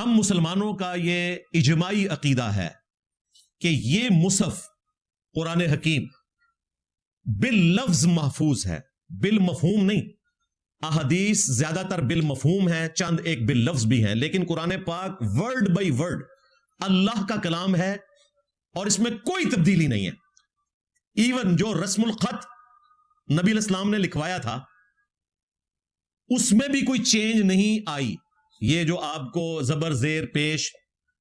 ہم مسلمانوں کا یہ اجماعی عقیدہ ہے کہ یہ مصحف قرآن حکیم باللفظ محفوظ ہے، بالمفہوم نہیں۔ احادیث زیادہ تر بالمفہوم ہے، چند ایک باللفظ بھی ہیں، لیکن قرآن پاک ورڈ بائی ورڈ اللہ کا کلام ہے اور اس میں کوئی تبدیلی نہیں ہے۔ ایون جو رسم الخط نبی علیہ السلام نے لکھوایا تھا اس میں بھی کوئی چینج نہیں آئی۔ یہ جو آپ کو زبر زیر پیش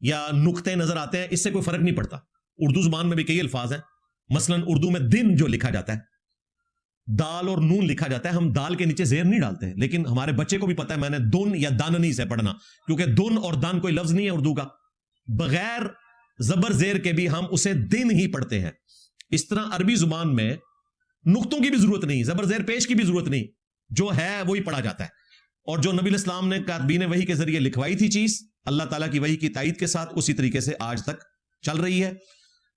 یا نقطے نظر آتے ہیں، اس سے کوئی فرق نہیں پڑتا۔ اردو زبان میں بھی کئی الفاظ ہیں، مثلا اردو میں دن جو لکھا جاتا ہے، دال اور نون لکھا جاتا ہے، ہم دال کے نیچے زیر نہیں ڈالتے، لیکن ہمارے بچے کو بھی پتا ہے میں نے دن یا داننی سے پڑھنا، کیونکہ دن اور دان کوئی لفظ نہیں ہے اردو کا، بغیر زبر زیر کے بھی ہم اسے دن ہی پڑھتے ہیں۔ اس طرح عربی زبان میں نقطوں کی بھی ضرورت نہیں، زبر زیر پیش کی بھی ضرورت نہیں، جو ہے وہی پڑھا جاتا ہے۔ اور جو نبی علیہ السلام نے کاتبین وحی کے ذریعے لکھوائی تھی چیز اللہ تعالیٰ کی وحی کی تائید کے ساتھ، اسی طریقے سے آج تک چل رہی ہے۔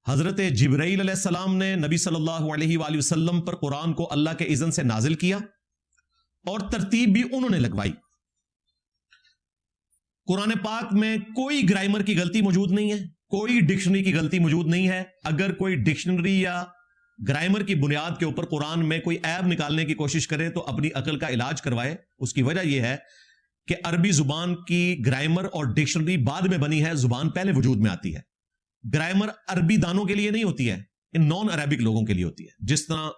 حضرت جبرائیل علیہ السلام نے نبی صلی اللہ علیہ وآلہ وسلم پر قرآن کو اللہ کے اذن سے نازل کیا اور ترتیب بھی انہوں نے لگوائی۔ قرآن پاک میں کوئی گرامر کی غلطی موجود نہیں ہے، کوئی ڈکشنری کی غلطی موجود نہیں ہے۔ اگر کوئی ڈکشنری یا گرامر کی بنیاد کے اوپر قرآن میں کوئی عیب نکالنے کی کوشش کرے تو اپنی عقل کا علاج کروائے۔ اس کی وجہ یہ ہے کہ عربی زبان کی گرامر اور ڈکشنری بعد میں بنی ہے، زبان پہلے وجود میں آتی ہے۔ گرامر عربی دانوں کے لیے نہیں ہوتی ہے، ان نان عربک لوگوں کے لیے ہوتی ہے۔ جس طرح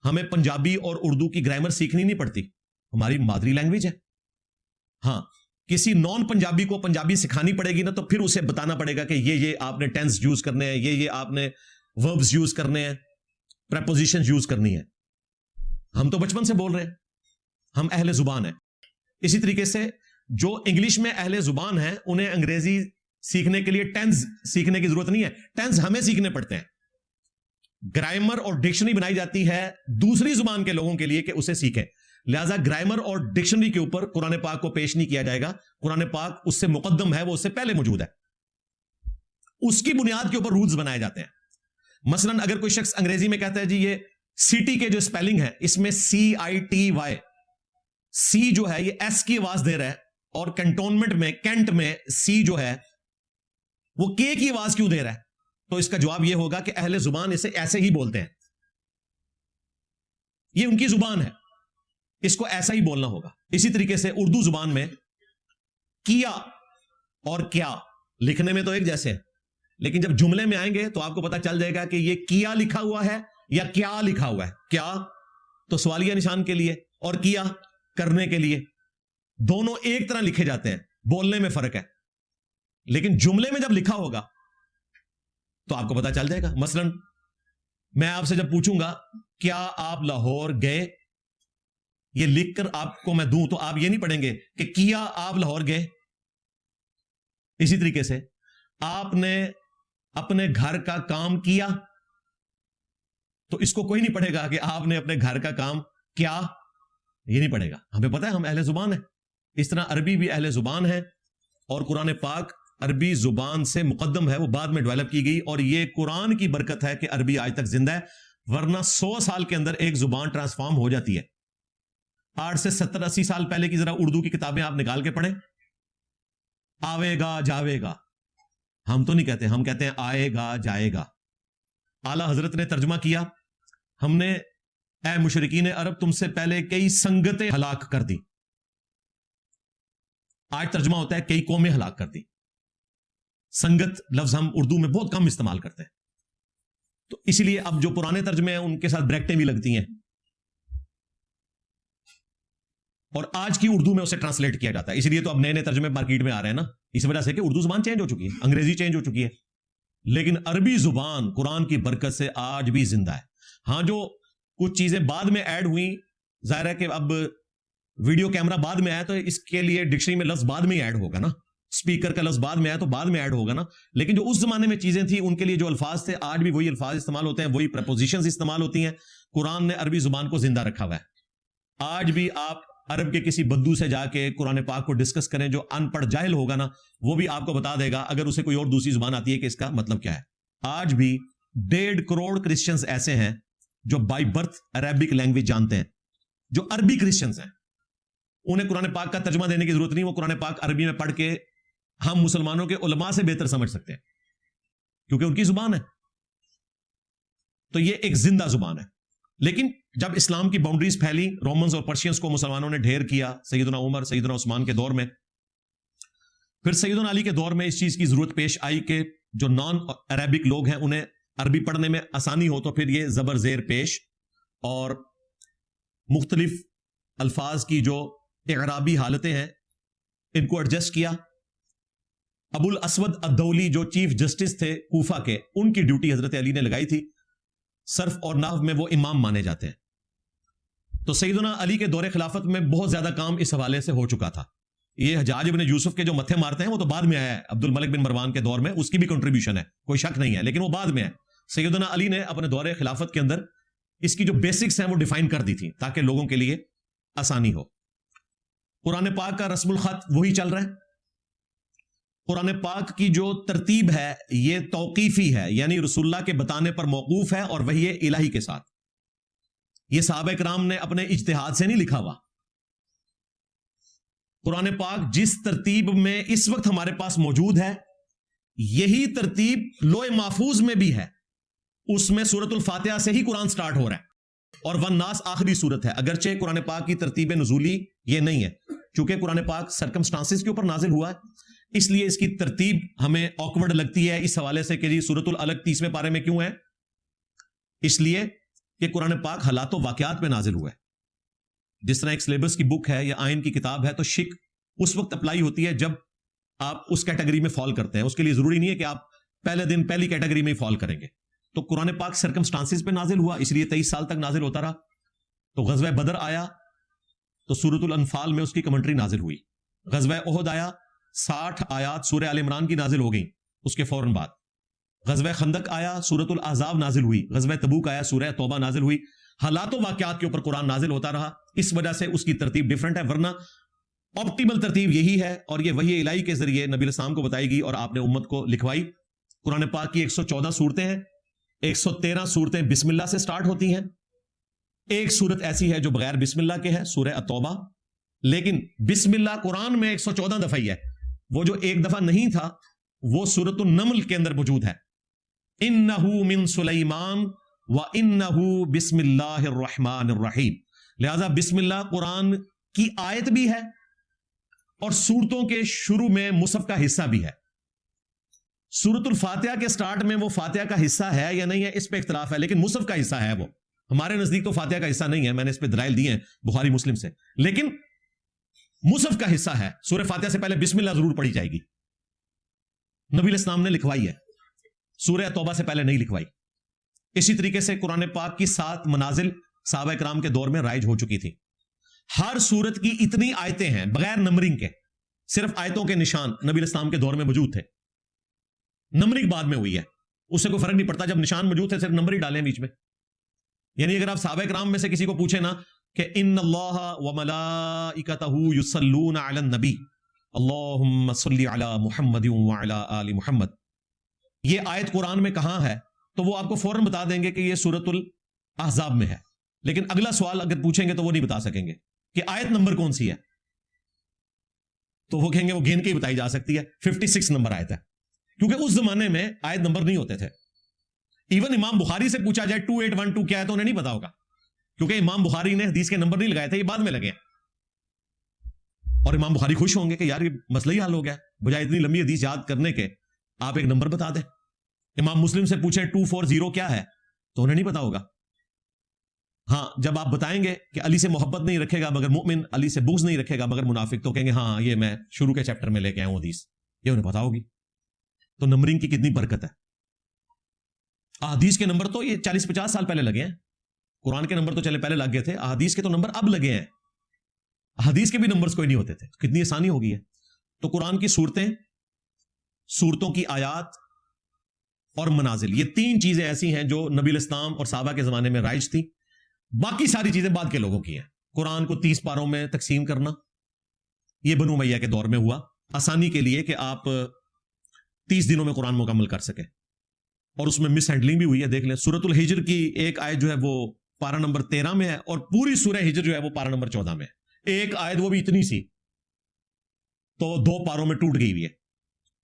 ہمیں پنجابی اور اردو کی گرامر سیکھنی نہیں پڑتی، ہماری مادری لینگویج ہے۔ ہاں، کسی نان پنجابی کو پنجابی سکھانی پڑے گی نا، تو پھر اسے بتانا پڑے گا کہ یہ آپ نے ٹینس یوز کرنے ہیں، یہ آپ نے وربز یوز کرنے ہیں، پریپوزیشن یوز کرنی ہے۔ ہم تو بچپن سے بول رہے ہیں، ہم اہل زبان ہیں۔ اسی طریقے سے جو انگلش میں اہل زبان ہیں انہیں انگریزی سیکھنے کے لیے ٹینس سیکھنے کی ضرورت نہیں ہے، ٹینس ہمیں سیکھنے پڑتے ہیں۔ گرامر اور ڈکشنری بنائی جاتی ہے دوسری زبان کے لوگوں کے لیے کہ اسے سیکھیں، لہذا گرامر اور ڈکشنری کے اوپر قرآن پاک کو پیش نہیں کیا جائے گا۔ قرآن پاک اس سے مقدم ہے، وہ اس سے پہلے موجود ہے، اس کی بنیاد کے اوپر رولز بنائے جاتے ہیں۔ مثلا اگر کوئی شخص انگریزی میں کہتا ہے جی یہ سٹی کے جو اسپیلنگ ہے اس میں CITY، سی جو ہے یہ ایس کی آواز دے رہا ہے، اور کنٹونمنٹ میں کینٹ میں سی جو ہے وہ کے کی آواز کیوں دے رہا ہے؟ تو اس کا جواب یہ ہوگا کہ اہل زبان اسے ایسے ہی بولتے ہیں، یہ ان کی زبان ہے، اس کو ایسا ہی بولنا ہوگا۔ اسی طریقے سے اردو زبان میں کیا اور کیا لکھنے میں تو ایک جیسے ہیں، لیکن جب جملے میں آئیں گے تو آپ کو پتا چل جائے گا کہ یہ کیا لکھا ہوا ہے یا کیا لکھا ہوا ہے۔ کیا تو سوالیہ نشان کے لیے اور کیا کرنے کے لیے، دونوں ایک طرح لکھے جاتے ہیں، بولنے میں فرق ہے، لیکن جملے میں جب لکھا ہوگا تو آپ کو پتا چل جائے گا۔ مثلا میں آپ سے جب پوچھوں گا کیا آپ لاہور گئے، یہ لکھ کر آپ کو میں دوں تو آپ یہ نہیں پڑھیں گے کہ کیا آپ لاہور گئے۔ اسی طریقے سے آپ نے اپنے گھر کا کام کیا، تو اس کو کوئی نہیں پڑھے گا کہ آپ نے اپنے گھر کا کام کیا، یہ نہیں پڑھے گا۔ ہمیں پتا ہے ہم اہل زبان ہیں۔ اس طرح عربی بھی اہل زبان ہے، اور قرآن پاک عربی زبان سے مقدم ہے، وہ بعد میں ڈیولپ کی گئی، اور یہ قرآن کی برکت ہے کہ عربی آج تک زندہ ہے، ورنہ 100 سال کے اندر ایک زبان ٹرانسفارم ہو جاتی ہے۔ 8 سے 70-80 سال پہلے کی ذرا اردو کی کتابیں آپ نکال کے پڑھیں، آوے گا جاوے گا، ہم تو نہیں کہتے، ہم کہتے ہیں آئے گا جائے گا۔ اعلی حضرت نے ترجمہ کیا، ہم نے اے مشرکین عرب تم سے پہلے کئی سنگتیں ہلاک کر دی، آج ترجمہ ہوتا ہے کئی قومیں ہلاک کر دی۔ سنگت لفظ ہم اردو میں بہت کم استعمال کرتے ہیں، تو اسی لیے اب جو پرانے ترجمے ہیں ان کے ساتھ بریکٹیں بھی لگتی ہیں، اور آج کی اردو میں اسے ٹرانسلیٹ کیا جاتا ہے۔ اسی لیے تو اب نئے نئے ترجمے مارکیٹ میں آ رہے ہیں نا، اس وجہ سے کہ اردو زبان چینج ہو چکی ہے، انگریزی چینج ہو چکی ہے، لیکن عربی زبان قرآن کی برکت سے آج بھی زندہ ہے۔ ہاں، جو کچھ چیزیں بعد میں ایڈ ہوئیں، ظاہر ہے کہ اب ویڈیو کیمرہ بعد میں آیا تو اس کے لیے ڈکشنری میں لفظ بعد میں ہی ایڈ ہوگا نا، اسپیکر کا لفظ بعد میں آیا تو بعد میں ایڈ ہوگا نا، لیکن جو اس زمانے میں چیزیں تھیں ان کے لیے جو الفاظ تھے آج بھی وہی الفاظ استعمال ہوتے ہیں، وہی پریپوزیشنز استعمال ہوتی ہیں۔ قرآن نے عربی زبان کو زندہ رکھا ہوا ہے۔ آج بھی آپ عرب کے کسی بدو سے جا کے قرآن پاک کو ڈسکس کریں، جو ان پڑھ جاہل ہوگا نا، وہ بھی آپ کو بتا دے گا اگر اسے کوئی اور دوسری زبان آتی ہے کہ اس کا مطلب کیا ہے۔ آج بھی 1.5 کروڑ کرسچنز ایسے ہیں جو بائی برتھ عربک لینگویج جانتے ہیں، جو عربی کرسچنز ہیں، انہیں قرآن پاک کا ترجمہ دینے کی ضرورت نہیں، وہ قرآن پاک عربی میں پڑھ کے ہم مسلمانوں کے علماء سے بہتر سمجھ سکتے ہیں کیونکہ ان کی زبان ہے. تو یہ ایک زندہ زبان ہے. لیکن جب اسلام کی باؤنڈریز پھیلی، رومنز اور پرشینز کو مسلمانوں نے ڈھیر کیا، سیدنا عمر، سیدنا عثمان کے دور میں، پھر سیدنا علی کے دور میں اس چیز کی ضرورت پیش آئی کہ جو نان عربک لوگ ہیں انہیں عربی پڑھنے میں آسانی ہو، تو پھر یہ زبر زیر پیش اور مختلف الفاظ کی جو اعرابی حالتیں ہیں ان کو ایڈجسٹ کیا. ابو الاسود الدولی جو چیف جسٹس تھے کوفہ کے، ان کی ڈیوٹی حضرت علی نے لگائی تھی. صرف اور نحو میں وہ امام مانے جاتے ہیں. تو سیدنا علی کے دور خلافت میں بہت زیادہ کام اس حوالے سے ہو چکا تھا. یہ حجاج بن یوسف کے جو متھے مارتے ہیں وہ تو بعد میں آیا ہے، عبد الملک بن مروان کے دور میں اس کی بھی کنٹریبیوشن ہے، کوئی شک نہیں ہے، لیکن وہ بعد میں ہے. سیدنا علی نے اپنے دور خلافت کے اندر اس کی جو بیسکس ہیں وہ ڈیفائن کر دی تھی تاکہ لوگوں کے لیے آسانی ہو. قرآن پاک کا رسم الخط وہی چل رہا ہے. قرآن پاک کی جو ترتیب ہے یہ توقیفی ہے، یعنی رسول اللہ کے بتانے پر موقوف ہے اور وحی الہی کے ساتھ. یہ صحابہ کرام نے اپنے اجتہاد سے نہیں لکھا ہوا. قرآن پاک جس ترتیب میں اس وقت ہمارے پاس موجود ہے یہی ترتیب لوح محفوظ میں بھی ہے. اس میں سورۃ الفاتحہ سے ہی قرآن سٹارٹ ہو رہا ہے اور والناس آخری سورت ہے. اگرچہ قرآن پاک کی ترتیب نزولی یہ نہیں ہے، چونکہ قرآن پاک سرکمسٹانسز کے اوپر نازل ہوا ہے، اس لیے اس کی ترتیب ہمیں آکورڈ لگتی ہے اس حوالے سے کہ جی سورۃ العلق 30ویں پارے میں کیوں ہے؟ اس لیے کہ قرآن پاک حالات و واقعات پہ نازل ہوا ہے. جس طرح ایک سلیبس کی بک ہے یا آئین کی کتاب ہے تو شک اس وقت اپلائی ہوتی ہے جب آپ اس کیٹیگری میں فال کرتے ہیں. اس کے لیے ضروری نہیں ہے کہ آپ پہلے دن پہلی کیٹیگری میں ہی فال کریں گے. تو قرآن پاک سرکمسٹانسز پہ نازل ہوا، اس لیے 23 سال تک نازل ہوتا رہا. تو غزوہ بدر آیا تو سورۃ الانفال میں اس کی کمنٹری نازل ہوئی. غزوہ احد آیا، 60 آیات سورہ آل عمران کی نازل ہو گئیں اس کے فوراً بعد. غزوہ خندق آیا، سورۃ الاحزاب نازل ہوئی. غزوہ تبوک آیا، سورہ توبہ نازل ہوئی. حالات و واقعات کے اوپر قرآن نازل ہوتا رہا، اس وجہ سے اس کی ترتیب ڈیفرنٹ ہے. ورنہ آپٹیمل ترتیب یہی ہے اور یہ وحی الہی کے ذریعے نبی الاسلام کو بتائی گئی اور آپ نے امت کو لکھوائی. قرآن پاک کی 114 صورتیں ہیں، 113 صورتیں بسم اللہ سے سٹارٹ ہوتی ہیں. ایک صورت ایسی ہے جو بغیر بسم اللہ کے ہے، سورہ التوبہ. لیکن بسم اللہ قرآن میں 114 دفعہ ہی ہے. وہ جو ایک دفعہ نہیں تھا وہ سورۃ النمل کے اندر موجود ہے. انہ من سلیمان وانہ بسم اللہ الرحمن الرحیم. لہذا بسم اللہ قرآن کی آیت بھی ہے اور سورتوں کے شروع میں مصحف کا حصہ بھی ہے. سورۃ الفاتحہ کے سٹارٹ میں وہ فاتحہ کا حصہ ہے یا نہیں ہے اس پہ اختلاف ہے، لیکن مصحف کا حصہ ہے. وہ ہمارے نزدیک تو فاتحہ کا حصہ نہیں ہے، میں نے اس پہ دلائل دی ہیں بخاری مسلم سے، لیکن مصحف کا حصہ ہے. سورہ فاتحہ سے پہلے بسم اللہ ضرور پڑھی جائے گی. نبی الاسلام نے لکھوائی ہے، سورہ توبہ سے پہلے نہیں لکھوائی. اسی طریقے سے قرآن پاک کی 7 منازل صحابہ کرام کے دور میں رائج ہو چکی تھی. ہر سورت کی اتنی آیتیں ہیں بغیر نمبرنگ کے، صرف آیتوں کے نشان نبی الاسلام کے دور میں موجود تھے. نمبرنگ بعد میں ہوئی ہے، اس سے کوئی فرق نہیں پڑتا. جب نشان موجود تھے صرف نمبر ہی ڈالیں بیچ میں. یعنی اگر آپ صحابہ کرام میں سے کسی کو پوچھیں نا کہ ان اللہ وملائکتہ یصلون علی النبی اللہم صلی علی محمد وعلی آل محمد، یہ آیت قرآن میں کہاں ہے تو وہ آپ کو فوراً بتا دیں گے کہ یہ سورۃ الاحزاب میں ہے. لیکن اگلا سوال اگر پوچھیں گے تو وہ نہیں بتا سکیں گے کہ آیت نمبر کون سی ہے. تو وہ کہیں گے وہ گین کے ہی بتائی جا سکتی ہے، 56 نمبر آیت ہے، کیونکہ اس زمانے میں آیت نمبر نہیں ہوتے تھے. ایون امام بخاری سے پوچھا جائے 2812 کیا ہے تو انہیں نہیں پتا ہوگا، کیونکہ امام بخاری نے حدیث کے نمبر نہیں لگائے تھے، یہ بعد میں لگے. اور امام بخاری خوش ہوں گے کہ یار یہ مسئلہ ہی حل ہو گیا، بجائے اتنی لمبی حدیث یاد کرنے کے آپ ایک نمبر بتا دیں. امام مسلم سے پوچھیں 240 کیا ہے تو انہیں نہیں پتا ہوگا. ہاں جب آپ بتائیں گے کہ علی سے محبت نہیں رکھے گا مگر مومن، علی سے بغض نہیں رکھے گا مگر منافق، تو کہیں گے ہاں یہ میں شروع کے چیپٹر میں لے کے آیا ہوں حدیث، یہ انہیں پتا ہوگی. تو نمبرنگ کی کتنی برکت ہے. احادیث کے نمبر تو یہ 40-50 سال پہلے لگے ہیں. قرآن کے نمبر تو چلے پہلے لگ گئے تھے، احادیث کے تو نمبر اب لگے ہیں. حدیث کے بھی نمبرز کوئی نہیں ہوتے تھے. کتنی آسانی ہو گئی ہے. تو قرآن کی صورتیں، صورتوں کی آیات اور منازل، یہ 3 چیزیں ایسی ہیں جو نبی الاسلام اور صحابہ کے زمانے میں رائج تھی. باقی ساری چیزیں بعد کے لوگوں کی ہیں. قرآن کو 30 پاروں میں تقسیم کرنا یہ بنو امیہ کے دور میں ہوا آسانی کے لیے کہ آپ 30 دنوں میں قرآن مکمل کر سکیں. اور اس میں مس ہینڈلنگ بھی ہوئی ہے. دیکھ لیں سورۃ الحجر کی ایک آیت جو ہے وہ پارہ نمبر 13 میں ہے اور پوری سورہ ہجر جو ہے وہ پارہ نمبر 14 میں ہے. ایک آیت وہ بھی اتنی سی تو 2 پاروں میں ٹوٹ گئی ہوئی ہے.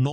9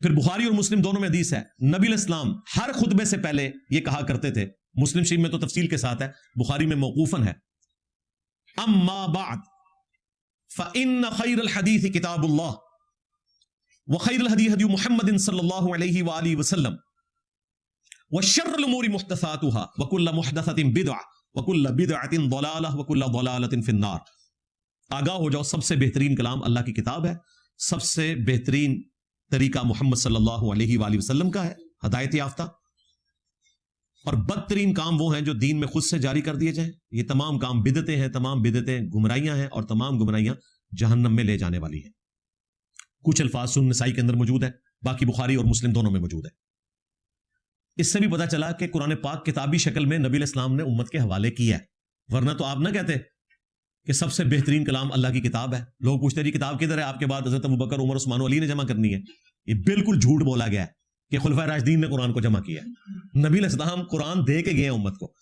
پھر بخاری اور مسلم دونوں میں حدیث ہے، نبی علیہ السلام ہر خطبے سے پہلے یہ کہا کرتے تھے، مسلم شریف میں تو تفصیل کے ساتھ ہے، بخاری میں موقوفاً ہے، اما بعد فإن خیر الحدیث کتاب اللہ وخیر الہدی ہدی محمد صلی اللہ علیہ وآلہ وسلم وشر الامور محدثاتها وکل محدثۃ بدعہ وکل بدعۃ ضلالہ وکل ضلالۃ فی النار۔ آگاہ ہو جاؤ، سب سے بہترین کلام اللہ کی کتاب ہے، سب سے بہترین طریقہ محمد صلی اللہ علیہ وآلہ وسلم کا ہے، ہدایت یافتہ، اور بدترین کام وہ ہیں جو دین میں خود سے جاری کر دیے جائیں۔ یہ تمام کام بدعتیں ہیں، تمام بدعتیں گمراہیاں ہیں، اور تمام گمراہیاں جہنم میں لے جانے والی ہیں۔ کچھ الفاظ سنن نسائی کے اندر موجود ہے، باقی بخاری اور مسلم دونوں میں موجود ہے۔ اس سے بھی پتہ چلا کہ قرآن پاک کتابی شکل میں نبی علیہ السلام نے امت کے حوالے کیا ہے، ورنہ تو آپ نہ کہتے کہ سب سے بہترین کلام اللہ کی کتاب ہے۔ لوگ پوچھتے ہیں کتاب کدھر ہے؟ آپ کے بعد حضرت ابوبکر، عمر، عثمان و علی نے جمع کرنی ہے۔ یہ بالکل جھوٹ بولا گیا ہے کہ خلفائے راشدین نے قرآن کو جمع کیا ہے۔ نبی علیہ السلام قرآن دے کے گئے ہیں امت کو،